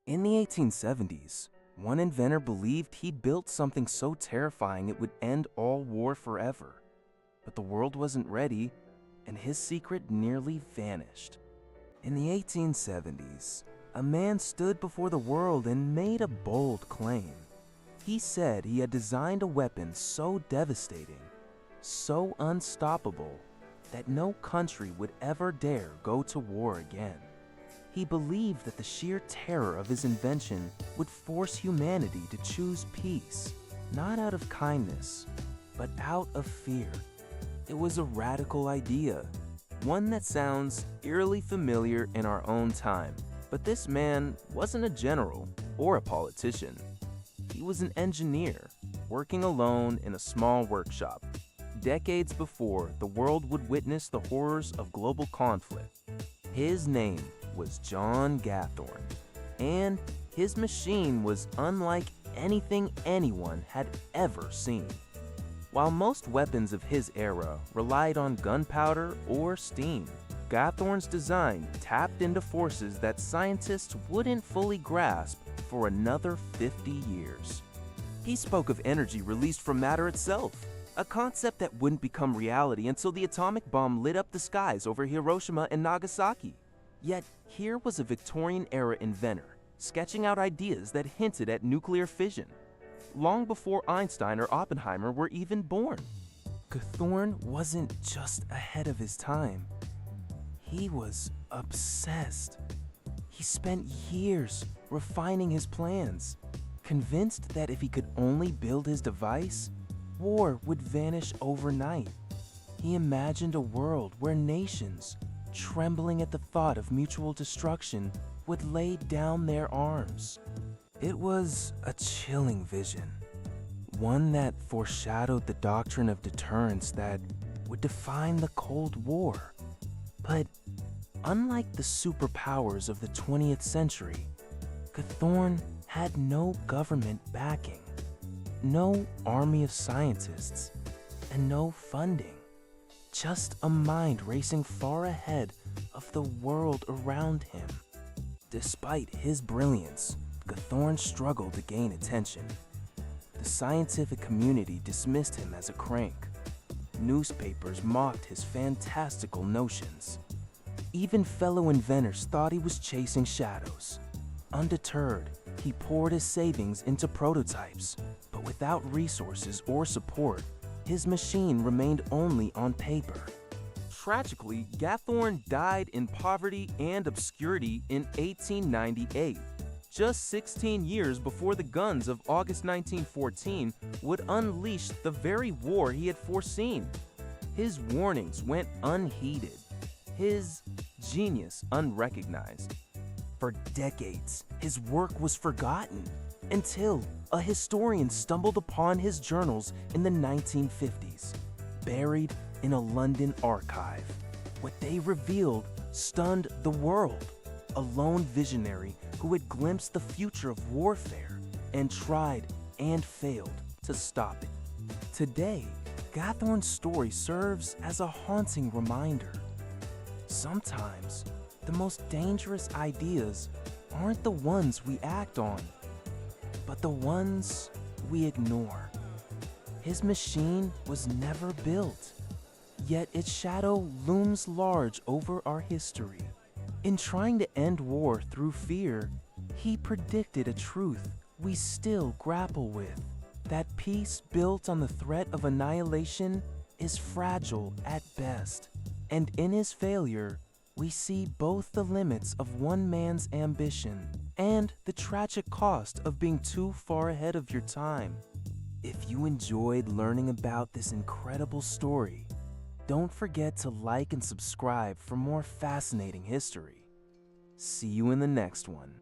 In the 1870s, one inventor believed he'd built something so terrifying it would end all war forever. But the world wasn't ready, and his secret nearly vanished. In the 1870s, a man stood before the world and made a bold claim. He said he had designed a weapon so devastating, so unstoppable, that no country would ever dare go to war again. He believed that the sheer terror of his invention would force humanity to choose peace, not out of kindness, but out of fear. It was a radical idea, one that sounds eerily familiar in our own time. But this man wasn't a general or a politician. He was an engineer, working alone in a small workshop, decades before the world would witness the horrors of global conflict. His name was John Gathorne, and his machine was unlike anything anyone had ever seen. While most weapons of his era relied on gunpowder or steam, Gathorne's design tapped into forces that scientists wouldn't fully grasp for another 50 years. He spoke of energy released from matter itself, a concept that wouldn't become reality until the atomic bomb lit up the skies over Hiroshima and Nagasaki. Yet here was a Victorian-era inventor, sketching out ideas that hinted at nuclear fission, long before Einstein or Oppenheimer were even born. Gathorne wasn't just ahead of his time. He was obsessed. He spent years refining his plans, convinced that if he could only build his device, war would vanish overnight. He imagined a world where nations, trembling at the thought of mutual destruction, would lay down their arms. It was a chilling vision, one that foreshadowed the doctrine of deterrence that would define the Cold War. But unlike the superpowers of the 20th century, Gathorne had no government backing, no army of scientists, and no funding. Just a mind racing far ahead of the world around him. Despite his brilliance, Gathorne struggled to gain attention. The scientific community dismissed him as a crank. Newspapers mocked his fantastical notions. Even fellow inventors thought he was chasing shadows. Undeterred, he poured his savings into prototypes, but without resources or support, his machine remained only on paper. Tragically, Gathorne died in poverty and obscurity in 1898, just 16 years before the guns of August 1914 would unleash the very war he had foreseen. His warnings went unheeded, his genius unrecognized. For decades, his work was forgotten until a historian stumbled upon his journals in the 1950s, buried in a London archive. What they revealed stunned the world. A lone visionary who had glimpsed the future of warfare and tried and failed to stop it. Today, Gathorne's story serves as a haunting reminder. Sometimes, the most dangerous ideas aren't the ones we act on, but the ones we ignore. His machine was never built, yet its shadow looms large over our history. In trying to end war through fear, he predicted a truth we still grapple with, that peace built on the threat of annihilation is fragile at best. And in his failure, we see both the limits of one man's ambition and the tragic cost of being too far ahead of your time. If you enjoyed learning about this incredible story, don't forget to like and subscribe for more fascinating history. See you in the next one.